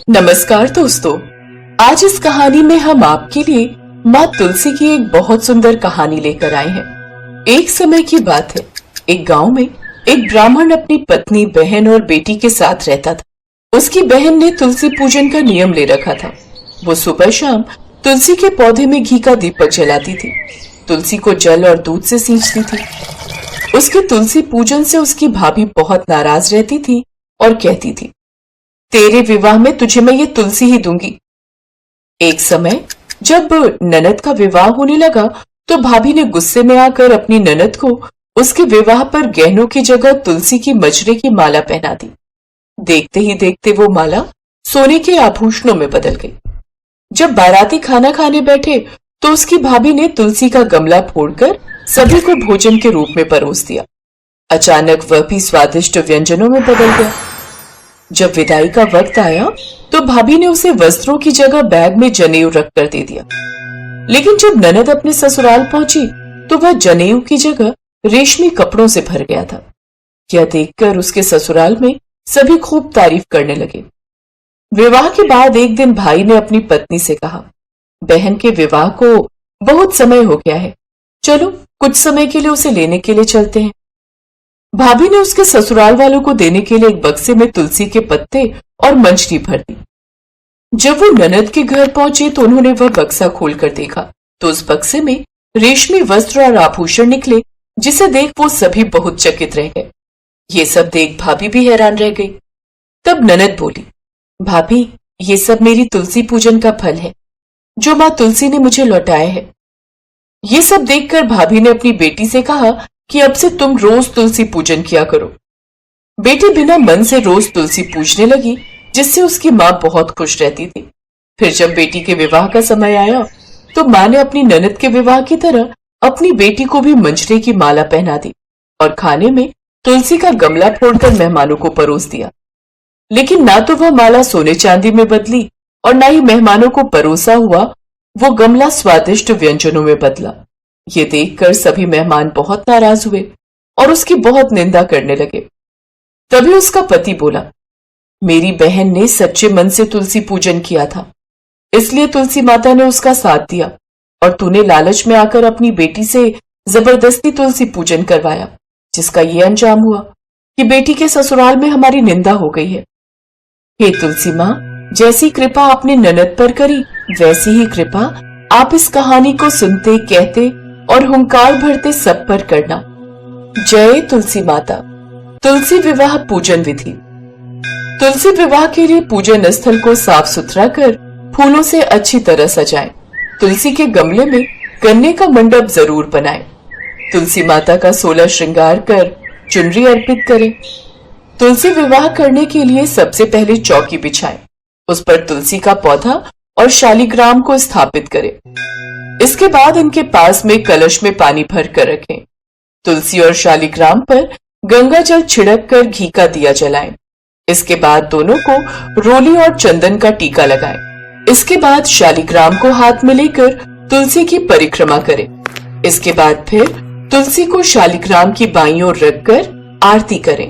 नमस्कार दोस्तों। आज इस कहानी में हम आपके लिए माँ तुलसी की एक बहुत सुंदर कहानी लेकर आए हैं। एक समय की बात है, एक गांव में एक ब्राह्मण अपनी पत्नी, बहन और बेटी के साथ रहता था। उसकी बहन ने तुलसी पूजन का नियम ले रखा था। वो सुबह शाम तुलसी के पौधे में घी का दीपक जलाती थी, तुलसी को जल और दूध से सींचती थी। उसके तुलसी पूजन से उसकी भाभी बहुत नाराज रहती थी और कहती थी, तेरे विवाह में तुझे मैं ये तुलसी ही दूंगी। एक समय जब ननद का विवाह होने लगा तो भाभी ने गुस्से में आकर अपनी ननद को उसके विवाह पर गहनों की जगह तुलसी की मजरे की माला पहना दी। देखते ही देखते वो माला सोने के आभूषणों में बदल गई। जब बाराती खाना खाने बैठे तो उसकी भाभी ने तुलसी का गमला फोड़कर सभी को भोजन के रूप में परोस दिया। अचानक वह भी स्वादिष्ट व्यंजनों में बदल गया। जब विदाई का वक्त आया तो भाभी ने उसे वस्त्रों की जगह बैग में जनेऊ रखकर दे दिया। लेकिन जब ननद अपने ससुराल पहुंची तो वह जनेऊ की जगह रेशमी कपड़ों से भर गया था। यह देखकर उसके ससुराल में सभी खूब तारीफ करने लगे। विवाह के बाद एक दिन भाई ने अपनी पत्नी से कहा, बहन के विवाह को बहुत समय हो गया है, चलो कुछ समय के लिए उसे लेने के लिए चलते हैं। भाभी ने उसके ससुराल वालों को देने के लिए एक बक्से में तुलसी के पत्ते और मंजरी भर दी। जब वो ननद के घर पहुंचे तो उन्होंने वह बक्सा खोलकर देखा तो उस बक्से में रेशमी वस्त्र और आभूषण निकले, जिसे देख वो सभी बहुत चकित रह गए। ये सब देख भाभी भी हैरान रह गई। तब ननद बोली, भाभी ये सब मेरी तुलसी पूजन का फल है जो माँ तुलसी ने मुझे लौटाया है। ये सब देखकर भाभी ने अपनी बेटी से कहा कि अब से तुम रोज तुलसी पूजन किया करो। बेटी बिना मन से रोज तुलसी पूजने लगी, जिससे उसकी माँ बहुत खुश रहती थी। फिर जब बेटी के विवाह का समय आया तो माँ ने अपनी ननद के विवाह की तरह अपनी बेटी को भी मंजरे की माला पहना दी और खाने में तुलसी का गमला फोड़कर मेहमानों को परोस दिया। लेकिन ना तो वह माला सोने चांदी में बदली और ना ही मेहमानों को परोसा हुआ वो गमला स्वादिष्ट व्यंजनों में बदला। ये देखकर सभी मेहमान बहुत नाराज हुए और उसकी बहुत निंदा करने लगे। तभी उसका पति बोला, मेरी बहन ने सच्चे मन से तुलसी पूजन किया था, इसलिए तुलसी माता ने उसका साथ दिया और तूने लालच में आकर अपनी बेटी से जबरदस्ती तुलसी पूजन करवाया, जिसका ये अंजाम हुआ कि बेटी के ससुराल में हमारी निंदा हो गई है। हे तुलसी माँ, जैसी कृपा आपने ननद पर करी वैसी ही कृपा आप इस कहानी को सुनते, कहते और हुंकार भरते सब पर करना। जय तुलसी माता। तुलसी विवाह पूजन विधि। तुलसी विवाह के लिए पूजन स्थल को साफ सुथरा कर फूलों से अच्छी तरह सजाएं। तुलसी के गमले में गन्ने का मंडप जरूर बनाएं। तुलसी माता का 16 श्रृंगार कर चुनरी अर्पित करें। तुलसी विवाह करने के लिए सबसे पहले चौकी बिछाएं, उस पर तुलसी का पौधा और शालिग्राम को स्थापित करें। इसके बाद इनके पास में कलश में पानी भर कर रखें। तुलसी और शालिग्राम पर गंगा जल छिड़क कर घी का दिया जलाएं। इसके बाद दोनों को रोली और चंदन का टीका लगाएं। इसके बाद शालिग्राम को हाथ में लेकर तुलसी की परिक्रमा करें। इसके बाद फिर तुलसी को शालिग्राम की बाईं ओर रखकर आरती करें।